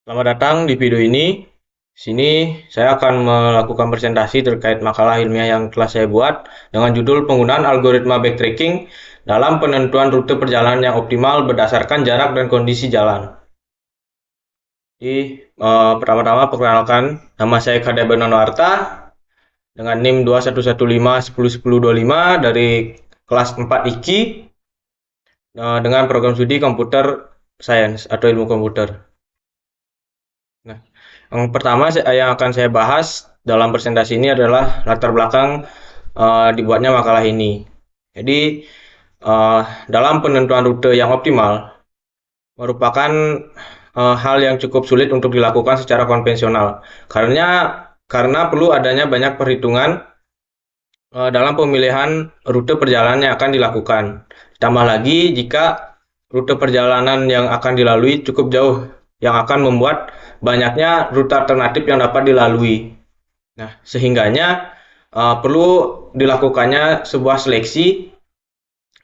Selamat datang di video ini. Sini saya akan melakukan presentasi terkait makalah ilmiah yang telah saya buat dengan judul penggunaan algoritma backtracking dalam penentuan rute perjalanan yang optimal berdasarkan jarak dan kondisi jalan. Pertama-tama perkenalkan, nama saya Kadek Bernardo dengan NIM 2115101025 dari kelas 4 IKI dengan program studi Computer Science atau ilmu komputer. Nah, yang pertama yang akan saya bahas dalam presentasi ini adalah latar belakang dibuatnya makalah ini. Jadi, dalam penentuan rute yang optimal merupakan hal yang cukup sulit untuk dilakukan secara konvensional. Karena perlu adanya banyak perhitungan dalam pemilihan rute perjalanan yang akan dilakukan. Ditambah lagi jika rute perjalanan yang akan dilalui cukup jauh, yang akan membuat banyaknya rute alternatif yang dapat dilalui. Nah, sehingganya perlu dilakukannya sebuah seleksi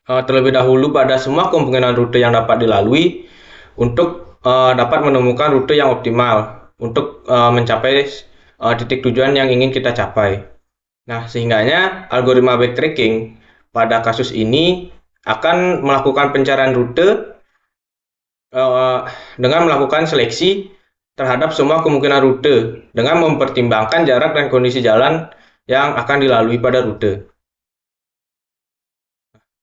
terlebih dahulu pada semua kemungkinan rute yang dapat dilalui untuk dapat menemukan rute yang optimal untuk mencapai titik tujuan yang ingin kita capai. Nah, sehingganya algoritma backtracking pada kasus ini akan melakukan pencarian rute dengan melakukan seleksi terhadap semua kemungkinan rute dengan mempertimbangkan jarak dan kondisi jalan yang akan dilalui pada rute.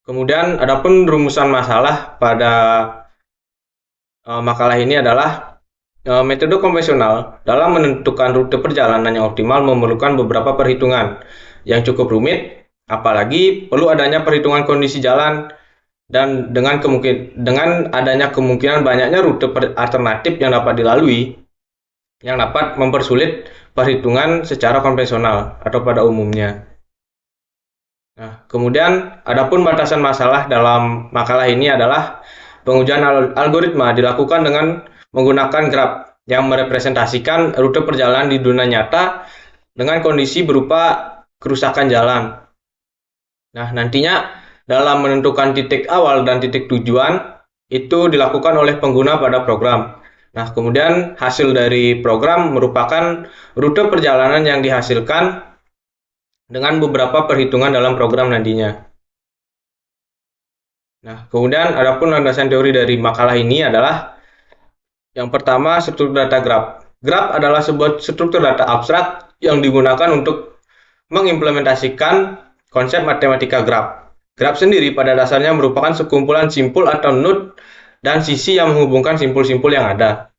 Kemudian adapun rumusan masalah pada makalah ini adalah metode konvensional dalam menentukan rute perjalanan yang optimal memerlukan beberapa perhitungan yang cukup rumit, apalagi perlu adanya perhitungan kondisi jalan dan dengan adanya kemungkinan banyaknya rute alternatif yang dapat dilalui yang dapat mempersulit perhitungan secara konvensional atau pada umumnya. Nah, kemudian adapun batasan masalah dalam makalah ini adalah pengujian algoritma dilakukan dengan menggunakan graf yang merepresentasikan rute perjalanan di dunia nyata dengan kondisi berupa kerusakan jalan. Nah, nantinya dalam menentukan titik awal dan titik tujuan itu dilakukan oleh pengguna pada program. Nah, kemudian hasil dari program merupakan rute perjalanan yang dihasilkan dengan beberapa perhitungan dalam program nantinya. Nah, kemudian adapun landasan teori dari makalah ini adalah yang pertama, struktur data graf. Graf adalah sebuah struktur data abstrak yang digunakan untuk mengimplementasikan konsep matematika graf. Graf sendiri pada dasarnya merupakan sekumpulan simpul atau node dan sisi yang menghubungkan simpul-simpul yang ada.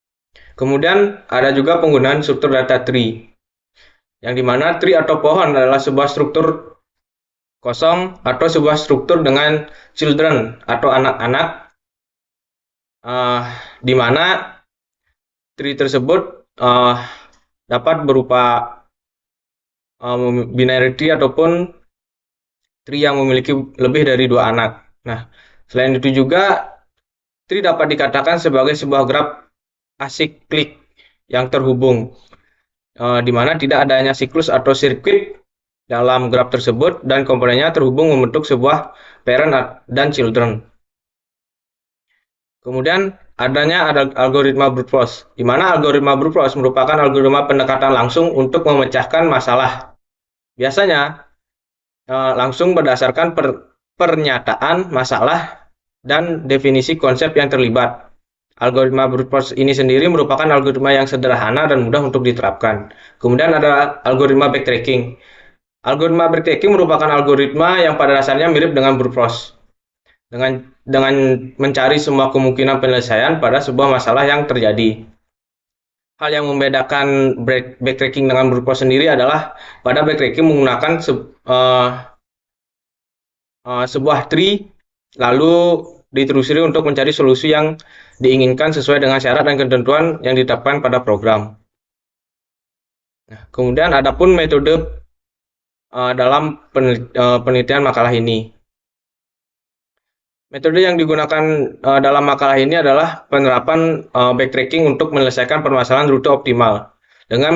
Kemudian ada juga penggunaan struktur data tree, yang dimana tree atau pohon adalah sebuah struktur kosong atau sebuah struktur dengan children atau anak-anak, di mana tree tersebut dapat berupa binarity ataupun tree yang memiliki lebih dari dua anak. Nah, selain itu juga tree dapat dikatakan sebagai sebuah graf asiklik yang terhubung, di mana tidak adanya siklus atau sirkuit dalam graf tersebut dan komponennya terhubung membentuk sebuah parent dan children. Kemudian adanya algoritma brute force, di mana algoritma brute force merupakan algoritma pendekatan langsung untuk memecahkan masalah. Biasanya langsung berdasarkan pernyataan masalah dan definisi konsep yang terlibat. Algoritma brute force ini sendiri merupakan algoritma yang sederhana dan mudah untuk diterapkan. Kemudian ada algoritma backtracking. Algoritma backtracking merupakan algoritma yang pada dasarnya mirip dengan brute force. Dengan mencari semua kemungkinan penyelesaian pada sebuah masalah yang terjadi. Hal yang membedakan backtracking dengan brute force sendiri adalah pada backtracking menggunakan sebuah tree lalu ditelusuri untuk mencari solusi yang diinginkan sesuai dengan syarat dan ketentuan yang ditetapkan pada program. Nah, kemudian adapun metode dalam penelitian makalah ini. Metode yang digunakan dalam makalah ini adalah penerapan backtracking untuk menyelesaikan permasalahan rute optimal dengan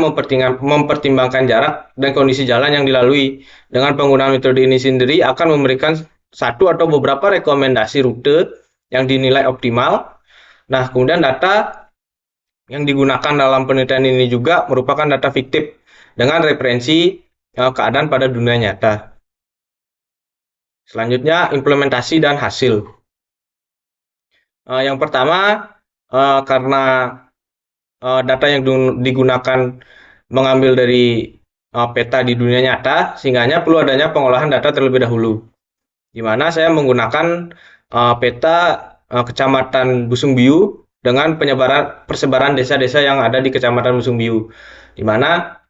mempertimbangkan jarak dan kondisi jalan yang dilalui. Dengan penggunaan metode ini sendiri akan memberikan satu atau beberapa rekomendasi rute yang dinilai optimal. Nah, kemudian data Yang digunakan dalam penelitian ini juga merupakan data fiktif dengan referensi keadaan pada dunia nyata. Selanjutnya, implementasi dan hasil. Yang pertama, karena data yang digunakan mengambil dari peta di dunia nyata, sehingga perlu adanya pengolahan data terlebih dahulu. Di mana saya menggunakan peta Kecamatan Busungbiu dengan persebaran desa-desa yang ada di Kecamatan Busungbiu, di mana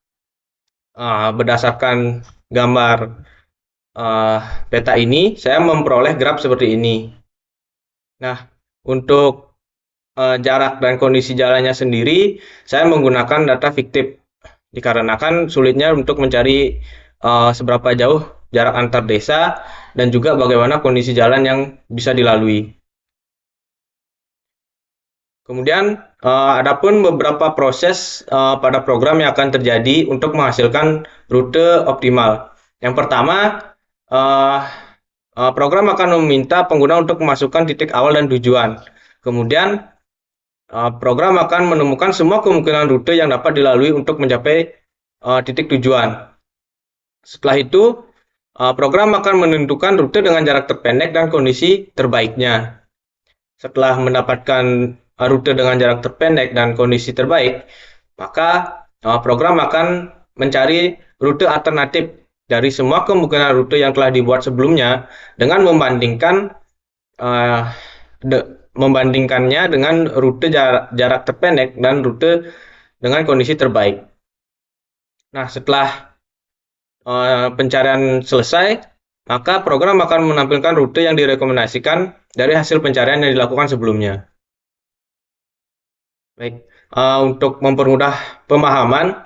berdasarkan gambar peta ini, saya memperoleh graf seperti ini. Nah, untuk jarak dan kondisi jalannya sendiri, saya menggunakan data fiktif, dikarenakan sulitnya untuk mencari seberapa jauh jarak antar desa dan juga bagaimana kondisi jalan yang bisa dilalui. Kemudian, adapun beberapa proses pada program yang akan terjadi untuk menghasilkan rute optimal. Yang pertama, uh, program akan meminta pengguna untuk memasukkan titik awal dan tujuan. Kemudian, program akan menemukan semua kemungkinan rute yang dapat dilalui untuk mencapai titik tujuan. Setelah itu, program akan menentukan rute dengan jarak terpendek dan kondisi terbaiknya. Setelah mendapatkan rute dengan jarak terpendek dan kondisi terbaik, maka program akan mencari rute alternatif dari semua kemungkinan rute yang telah dibuat sebelumnya dengan membandingkannya dengan rute jarak terpendek dan rute dengan kondisi terbaik. Nah, setelah pencarian selesai, maka program akan menampilkan rute yang direkomendasikan dari hasil pencarian yang dilakukan sebelumnya. Baik, untuk mempermudah pemahaman,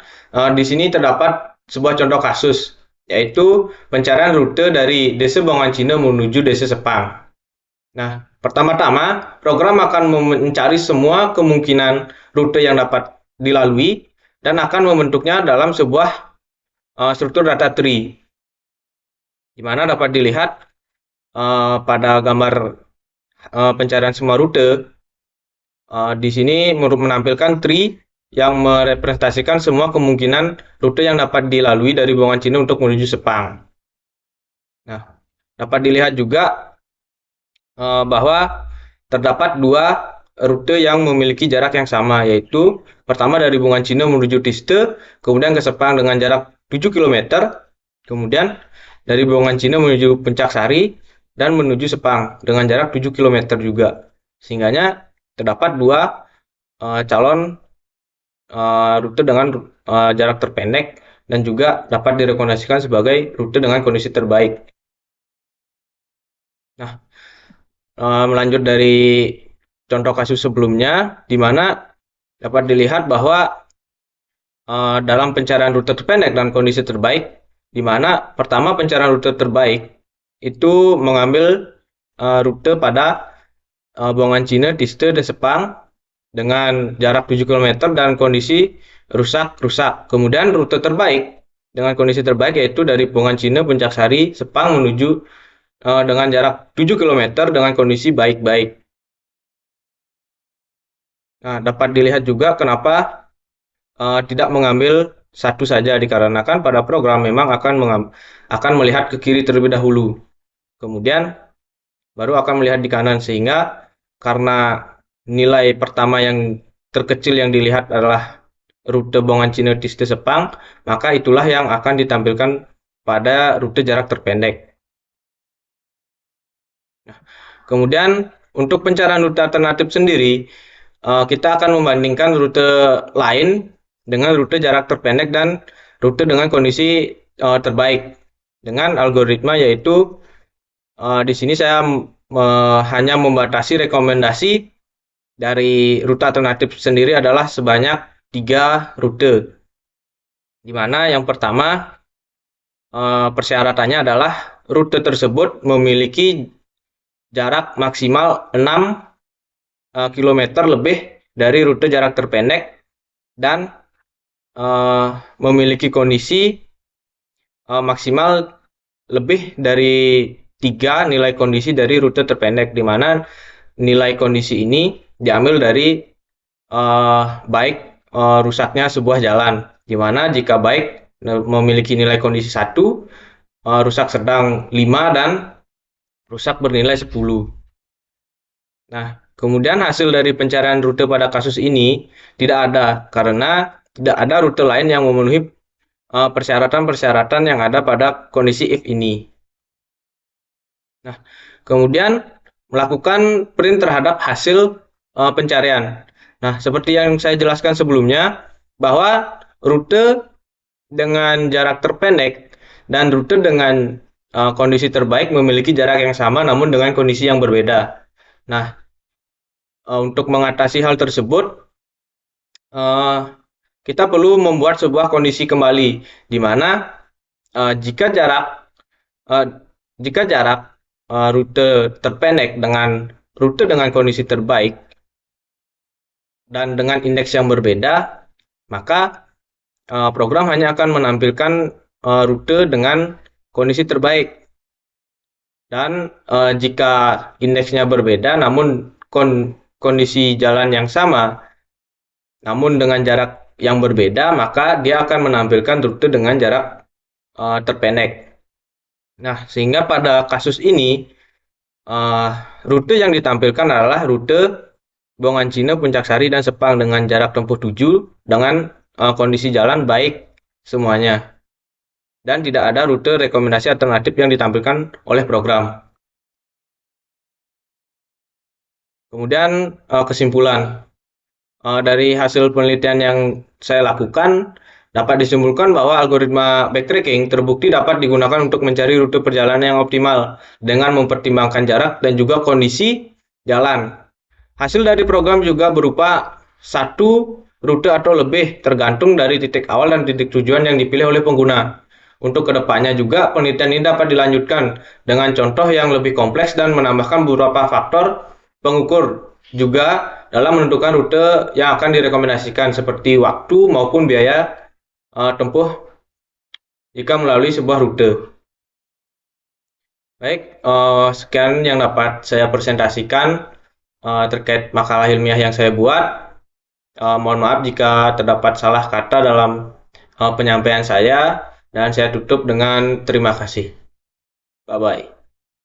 di sini terdapat sebuah contoh kasus, yaitu pencarian rute dari Desa Bongan Cina menuju Desa Sepang. Nah, pertama-tama program akan mencari semua kemungkinan rute yang dapat dilalui dan akan membentuknya dalam sebuah struktur data tree, di mana dapat dilihat pada gambar pencarian semua rute. Di sini menampilkan tree yang merepresentasikan semua kemungkinan rute yang dapat dilalui dari Bongan Cina untuk menuju Sepang. Nah, dapat dilihat juga bahwa terdapat dua rute yang memiliki jarak yang sama, yaitu pertama dari Bongan Cina menuju Tiste, kemudian ke Sepang dengan jarak 7 km, kemudian dari Bongan Cina menuju Pencak Sari dan menuju Sepang dengan jarak 7 km juga. Sehingga terdapat dua calon rute dengan jarak terpendek dan juga dapat direkomendasikan sebagai rute dengan kondisi terbaik. Nah, melanjut dari contoh kasus sebelumnya, di mana dapat dilihat bahwa dalam pencarian rute terpendek dan kondisi terbaik, di mana pertama pencarian rute terbaik itu mengambil rute pada Bongan Cina, Tiste, dan Sepang dengan jarak 7 km dan kondisi rusak. Kemudian rute terbaik dengan kondisi terbaik yaitu dari Bongan Cina, Pencak Sari, Sepang menuju dengan jarak 7 km dengan kondisi baik-baik. Nah, dapat dilihat juga kenapa tidak mengambil satu saja, dikarenakan pada program memang akan melihat ke kiri terlebih dahulu. Kemudian baru akan melihat di kanan, sehingga karena nilai pertama yang terkecil yang dilihat adalah rute Bongan Cina Tiste Sepang, maka itulah yang akan ditampilkan pada rute jarak terpendek. Nah, kemudian untuk pencarian rute alternatif sendiri, kita akan membandingkan rute lain dengan rute jarak terpendek dan rute dengan kondisi terbaik dengan algoritma, yaitu di sini saya hanya membatasi rekomendasi dari rute alternatif sendiri adalah sebanyak 3 rute, di mana yang pertama persyaratannya adalah rute tersebut memiliki jarak maksimal 6 km lebih dari rute jarak terpendek dan memiliki kondisi maksimal lebih dari 3 nilai kondisi dari rute terpendek, di mana nilai kondisi ini diambil dari baik rusaknya sebuah jalan. Di mana jika baik memiliki nilai kondisi 1, rusak sedang 5, dan rusak bernilai 10. Nah, kemudian hasil dari pencarian rute pada kasus ini tidak ada karena tidak ada rute lain yang memenuhi persyaratan-persyaratan yang ada pada kondisi if ini. Nah, kemudian melakukan print terhadap hasil pencarian. Nah, seperti yang saya jelaskan sebelumnya, bahwa rute dengan jarak terpendek dan rute dengan kondisi terbaik memiliki jarak yang sama namun dengan kondisi yang berbeda. Nah, untuk mengatasi hal tersebut, kita perlu membuat sebuah kondisi kembali, di mana jika jarak rute terpendek dengan rute dengan kondisi terbaik dan dengan indeks yang berbeda, maka program hanya akan menampilkan rute dengan kondisi terbaik. Dan jika indeksnya berbeda namun kondisi jalan yang sama namun dengan jarak yang berbeda, maka dia akan menampilkan rute dengan jarak terpendek. Nah, sehingga pada kasus ini rute yang ditampilkan adalah rute Bongan Cina, Puncak Sari, dan Sepang dengan jarak tempuh 7 dengan kondisi jalan baik semuanya. Dan tidak ada rute rekomendasi alternatif yang ditampilkan oleh program. Kemudian kesimpulan. Dari hasil penelitian yang saya lakukan, dapat disimpulkan bahwa algoritma backtracking terbukti dapat digunakan untuk mencari rute perjalanan yang optimal dengan mempertimbangkan jarak dan juga kondisi jalan. Hasil dari program juga berupa satu rute atau lebih tergantung dari titik awal dan titik tujuan yang dipilih oleh pengguna. Untuk kedepannya juga penelitian ini dapat dilanjutkan dengan contoh yang lebih kompleks dan menambahkan beberapa faktor pengukur juga dalam menentukan rute yang akan direkomendasikan seperti waktu maupun biaya tempuh jika melalui sebuah rute. Baik, sekian yang dapat saya presentasikan terkait makalah ilmiah yang saya buat. Mohon maaf jika terdapat salah kata dalam penyampaian saya, dan saya tutup dengan terima kasih. Bye-bye.